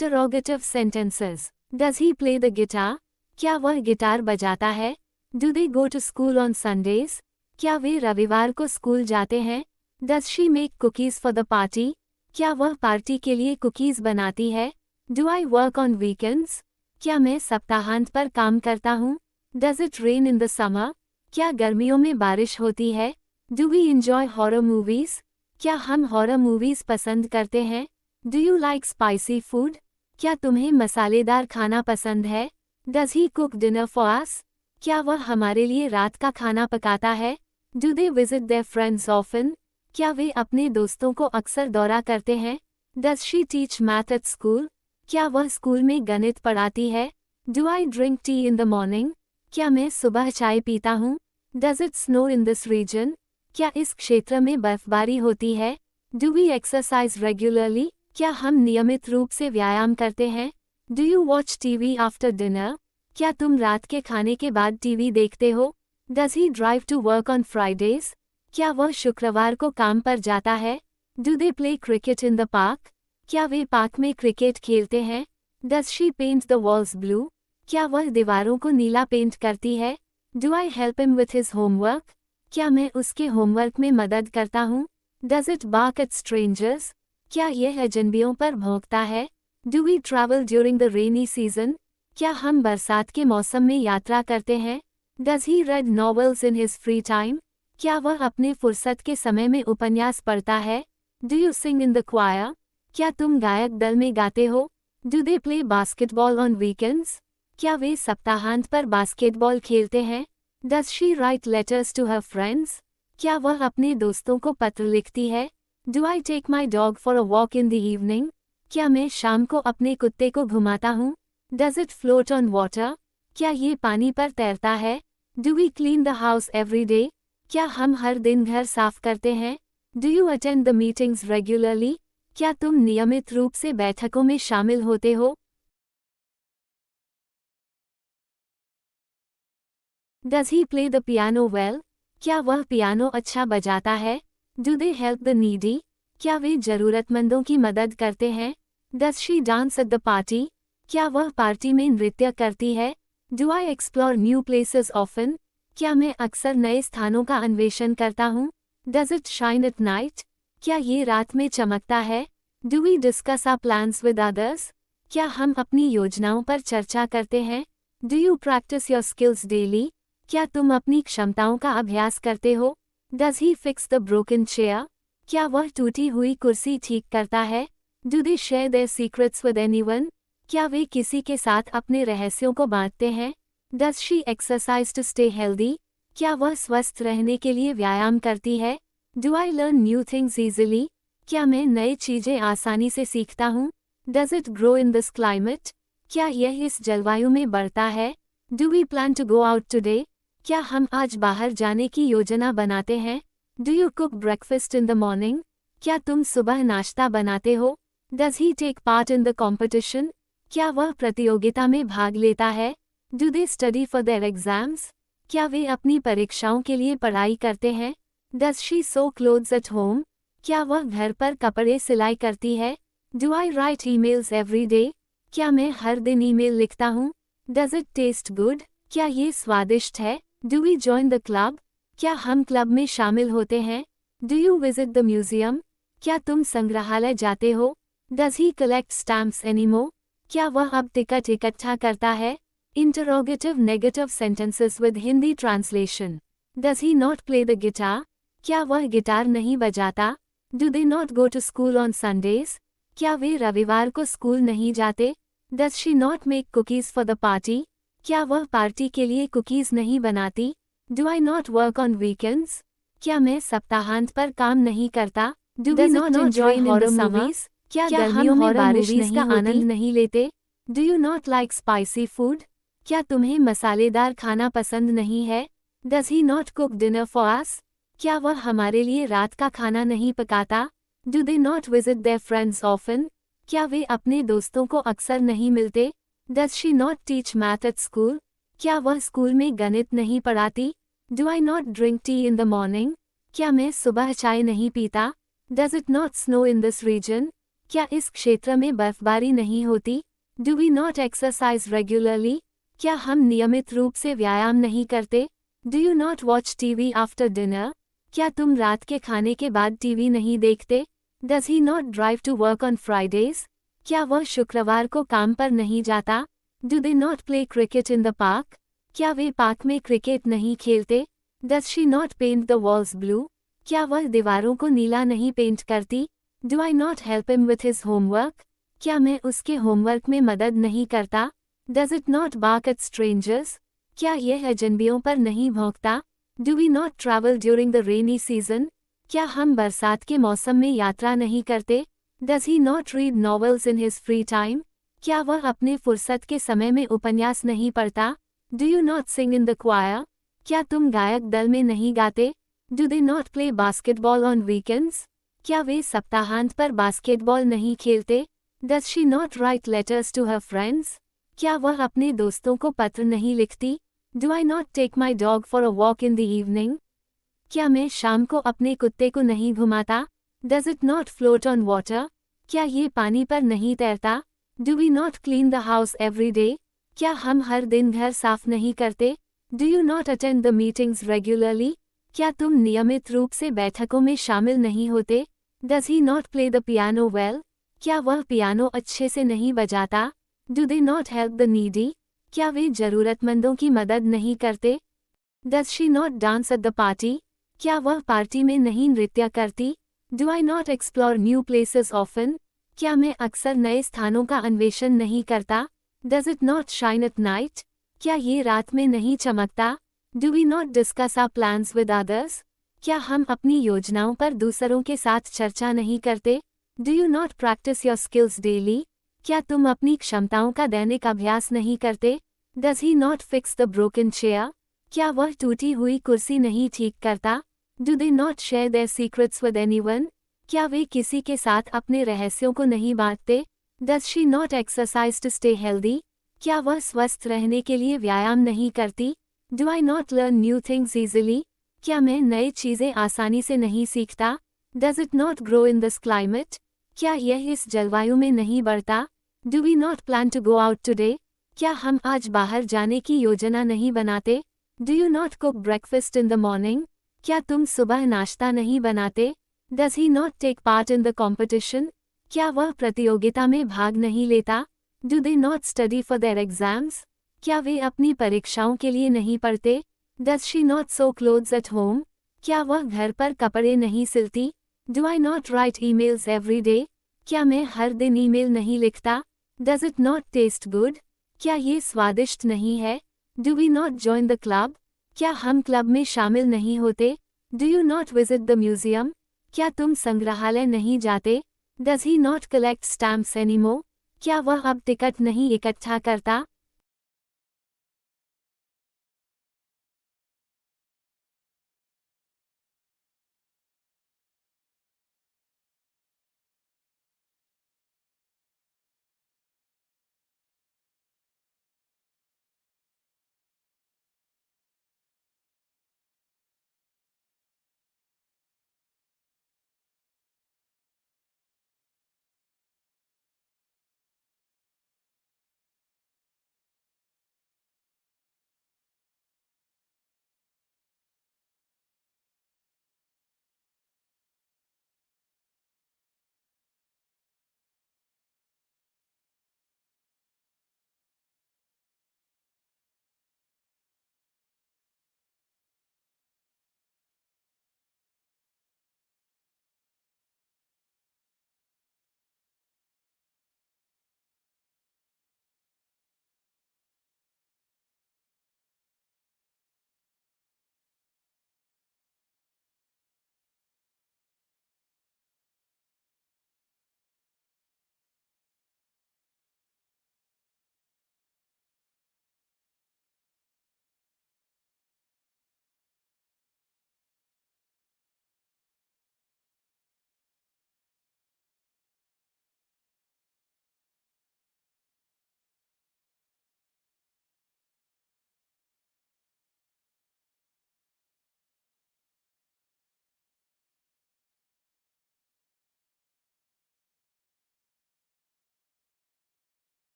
Interrogative sentences. Does he play the guitar? क्या वह guitar बजाता है? Do they go to school on Sundays? क्या वे रविवार को स्कूल जाते हैं? Does she make cookies for the party? क्या वह पार्टी के लिए कुकीज बनाती है? Do I work on weekends? क्या मैं सप्ताहांत पर काम करता हूँ? Does it rain in the summer? क्या गर्मियों में बारिश होती है? Do we enjoy horror movies? क्या हम हॉरर मूवीज पसंद करते हैं? Do you like spicy food? क्या तुम्हें मसालेदार खाना पसंद है? Does he cook dinner for us? क्या वह हमारे लिए रात का खाना पकाता है? Do they visit their friends often? क्या वे अपने दोस्तों को अक्सर दौरा करते हैं? Does she teach math at school? क्या वह स्कूल में गणित पढ़ाती है? Do I drink tea in the morning? क्या मैं सुबह चाय पीता हूँ? Does it snow in this region? क्या इस क्षेत्र में बर्फबारी होती है? Do we exercise regularly? क्या हम नियमित रूप से व्यायाम करते हैं? Do you watch TV after dinner? क्या तुम रात के खाने के बाद टीवी देखते हो? Does he drive to work on Fridays? क्या वह शुक्रवार को काम पर जाता है? Do they play cricket in the park? क्या वे पार्क में क्रिकेट खेलते हैं? Does she paint the walls blue? क्या वह दीवारों को नीला पेंट करती है? Do I help him with his homework? क्या मैं उसके होमवर्क में मदद करता हूँ? Does it bark at strangers? क्या यह अजनबियों पर भौंकता है? Do we travel during the rainy season? क्या हम बरसात के मौसम में यात्रा करते हैं? Does he read novels in his free time? क्या वह अपने फुर्सत के समय में उपन्यास पढ़ता है? Do you sing in the choir? क्या तुम गायक दल में गाते हो? Do they play basketball on weekends? क्या वे सप्ताहांत पर बास्केटबॉल खेलते हैं? Does she write letters to her friends? क्या वह अपने दोस्तों को पत्र लिखती है? Do I take my dog for a walk in the evening? क्या मैं शाम को अपने कुत्ते को घुमाता हूँ? Does it float on water? क्या ये पानी पर तैरता है? Do we clean the house every day? क्या हम हर दिन घर साफ करते हैं? Do you attend the meetings regularly? क्या तुम नियमित रूप से बैठकों में शामिल होते हो? Does he play the piano well? क्या वह पियानो अच्छा बजाता है? Do they help the needy? क्या वे जरूरतमंदों की मदद करते हैं? Does she dance at the party? क्या वह पार्टी में नृत्य करती है? Do I explore new places often? क्या मैं अक्सर नए स्थानों का अन्वेषण करता हूँ? Does it shine at night? क्या ये रात में चमकता है? Do we discuss our plans with others? क्या हम अपनी योजनाओं पर चर्चा करते हैं? Do you practice your skills daily? क्या तुम अपनी क्षमताओं का अभ्यास करते हो? Does he fix the broken chair? क्या वह टूटी हुई कुर्सी ठीक करता है? Do they share their secrets with anyone? क्या वे किसी के साथ अपने रहस्यों को बांटते हैं? Does she exercise to stay healthy? क्या वह स्वस्थ रहने के लिए व्यायाम करती है? Do I learn new things easily? क्या मैं नई चीजें आसानी से सीखता हूँ? Does it grow in this climate? क्या यह इस जलवायु में बढ़ता है? Do we plan to go out today? क्या हम आज बाहर जाने की योजना बनाते हैं? Do you cook breakfast in the morning? क्या तुम सुबह नाश्ता बनाते हो? Does he take part in the competition? क्या वह प्रतियोगिता में भाग लेता है? Do they study for their exams? क्या वे अपनी परीक्षाओं के लिए पढ़ाई करते हैं? Does she sew clothes at home? क्या वह घर पर कपड़े सिलाई करती है? Do I write emails every day? क्या मैं हर दिन ईमेल लिखता हूँ? Does it taste good? क्या ये स्वादिष्ट है? Do we join the club? क्या हम क्लब में शामिल होते हैं? Do you visit the museum? क्या तुम संग्रहालय जाते हो? Does he collect stamps anymore? क्या वह अब टिकट इकट्ठा करता है? Interrogative negative sentences with Hindi translation. Does he not play the guitar? क्या वह गिटार नहीं बजाता? Do they not go to school on Sundays? क्या वे रविवार को स्कूल नहीं जाते? Does she not make cookies for the party? क्या वह पार्टी के लिए कुकीज नहीं बनाती? Do I not work on weekends? क्या मैं सप्ताहांत पर काम नहीं करता? Do we not enjoy horror movies? क्या गर्मियों में बारिश का आनंद नहीं लेते? Do you not like spicy food? क्या तुम्हें मसालेदार खाना पसंद नहीं है? Does he not cook dinner for us? क्या वह हमारे लिए रात का खाना नहीं पकाता? Do they not visit their friends often? क्या वे अपने दोस्तों को अक्सर नहीं मिलते? Does she not teach math at school? क्या वह स्कूल में गणित नहीं पढ़ाती? Do I not drink tea in the morning? क्या मैं सुबह चाय नहीं पीता? Does it not snow in this region? क्या इस क्षेत्र में बर्फबारी नहीं होती? Do we not exercise regularly? क्या हम नियमित रूप से व्यायाम नहीं करते? Do you not watch TV after dinner? क्या तुम रात के खाने के बाद टीवी नहीं देखते? Does he not drive to work on Fridays? क्या वह शुक्रवार को काम पर नहीं जाता? Do they not play cricket in the park? क्या वे पार्क में क्रिकेट नहीं खेलते? Does she not paint the walls blue? क्या वह दीवारों को नीला नहीं पेंट करती? Do I not help him with his homework? क्या मैं उसके होमवर्क में मदद नहीं करता? Does it not bark eight strangers? क्या यह अजनबियों पर नहीं भौंकता? Do we not travel during the rainy season? क्या हम बरसात के मौसम में यात्रा नहीं करते? Does he not read novels in his free time? क्या वह अपने फुर्सत के समय में उपन्यास नहीं पढ़ता? Do you not sing in the choir? क्या तुम गायक दल में नहीं गाते? Do they not play basketball on weekends? क्या वे सप्ताहांत पर बास्केटबॉल नहीं खेलते? Does she not write letters to her friends? क्या वह अपने दोस्तों को पत्र नहीं लिखती? Do I not take my dog for a walk in the evening? क्या मैं शाम को अपने कुत्ते को नहीं घुमाता? Does it not float on water? क्या ये पानी पर नहीं तैरता? Do we not clean the house every day? क्या हम हर दिन घर साफ नहीं करते? Do you not attend the meetings regularly? क्या तुम नियमित रूप से बैठकों में शामिल नहीं होते? Does he not play the piano well? क्या वह पियानो अच्छे से नहीं बजाता? Do they not help the needy? क्या वे जरूरतमंदों की मदद नहीं करते? Does she not dance at the party? क्या वह पार्टी में नहीं नृत्य करती? Do I not explore new places often? क्या मैं अक्सर नए स्थानों का अन्वेषण नहीं करता? Does it not shine at night? क्या ये रात में नहीं चमकता? Do we not discuss our plans with others? क्या हम अपनी योजनाओं पर दूसरों के साथ चर्चा नहीं करते? Do you not practice your skills daily? क्या तुम अपनी क्षमताओं का दैनिक अभ्यास नहीं करते? Does he not fix the broken chair? क्या वह टूटी हुई कुर्सी नहीं ठीक करता? Do they not share their secrets with anyone? क्या वे किसी के साथ अपने रहस्यों को नहीं बांटते? Does she not exercise to stay healthy? क्या वह स्वस्थ रहने के लिए व्यायाम नहीं करती? Do I not learn new things easily? क्या मैं नई चीज़ें आसानी से नहीं सीखता? Does it not grow in this climate? क्या यह इस जलवायु में नहीं बढ़ता? Do we not plan to go out today? क्या हम आज बाहर जाने की योजना नहीं बनाते? Do you not cook breakfast in the morning? क्या तुम सुबह नाश्ता नहीं बनाते? Does he not take part in the competition? क्या वह प्रतियोगिता में भाग नहीं लेता? Do they not study for their exams? क्या वे अपनी परीक्षाओं के लिए नहीं पढ़ते? Does she not sew clothes at home? क्या वह घर पर कपड़े नहीं सिलती? Do I not write emails every day? क्या मैं हर दिन ईमेल नहीं लिखता? Does it not taste good? क्या ये स्वादिष्ट नहीं है? Do we not join the club? क्या हम क्लब में शामिल नहीं होते? Do you not visit the museum? क्या तुम संग्रहालय नहीं जाते? Does he not collect stamps anymore? क्या वह अब टिकट नहीं इकट्ठा करता?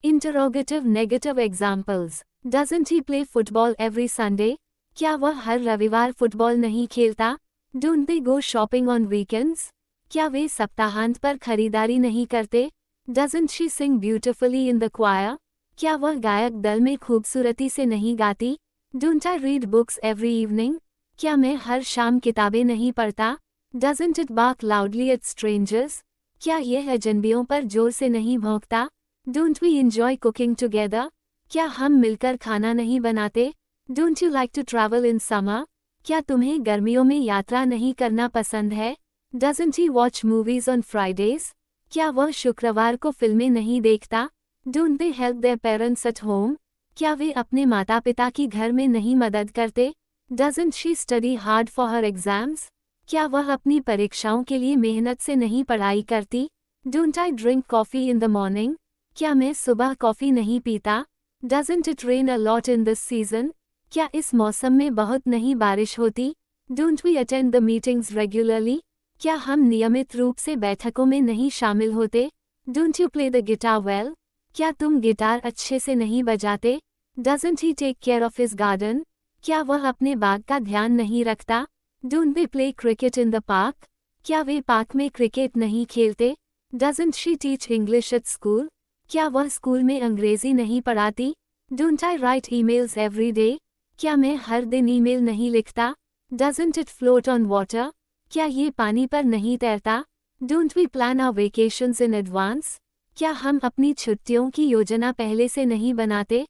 Interrogative negative examples. Doesn't he play football every Sunday? क्या वह हर रविवार फुटबॉल नहीं खेलता? Don't they go shopping on weekends? क्या वे सप्ताहांत पर खरीदारी नहीं करते? Doesn't she sing beautifully in the choir? क्या वह गायक दल में खूबसूरती से नहीं गाती? Don't I read books every evening? क्या मैं हर शाम किताबें नहीं पढ़ता? Doesn't it bark loudly at strangers? क्या यह अजनबियों पर जोर से नहीं भौंकता? Don't we enjoy cooking together? क्या हम मिलकर खाना नहीं बनाते? Don't you like to travel in summer? क्या तुम्हें गर्मियों में यात्रा नहीं करना पसंद है? Doesn't he watch movies on Fridays? क्या वह शुक्रवार को फिल्में नहीं देखता? Don't they help their parents at home? क्या वे अपने माता पिता की घर में नहीं मदद करते? Doesn't she study hard for her exams? क्या वह अपनी परीक्षाओं के लिए मेहनत से नहीं पढ़ाई करती? Don't I drink coffee in the morning? क्या मैं सुबह कॉफ़ी नहीं पीता? Doesn't it rain a lot in this season? क्या इस मौसम में बहुत नहीं बारिश होती? Don't we attend the meetings regularly? क्या हम नियमित रूप से बैठकों में नहीं शामिल होते? Don't you play the guitar well? क्या तुम गिटार अच्छे से नहीं बजाते? Doesn't he take care of his garden? क्या वह अपने बाग का ध्यान नहीं रखता? Don't they play cricket in the park? क्या वे पार्क में क्रिकेट नहीं खेलते? Doesn't she teach English at school? क्या वह स्कूल में अंग्रेजी नहीं पढ़ाती? Don't I write emails every day? क्या मैं हर दिन ईमेल नहीं लिखता? Doesn't it float on water? क्या ये पानी पर नहीं तैरता? Don't we plan our vacations in advance? क्या हम अपनी छुट्टियों की योजना पहले से नहीं बनाते?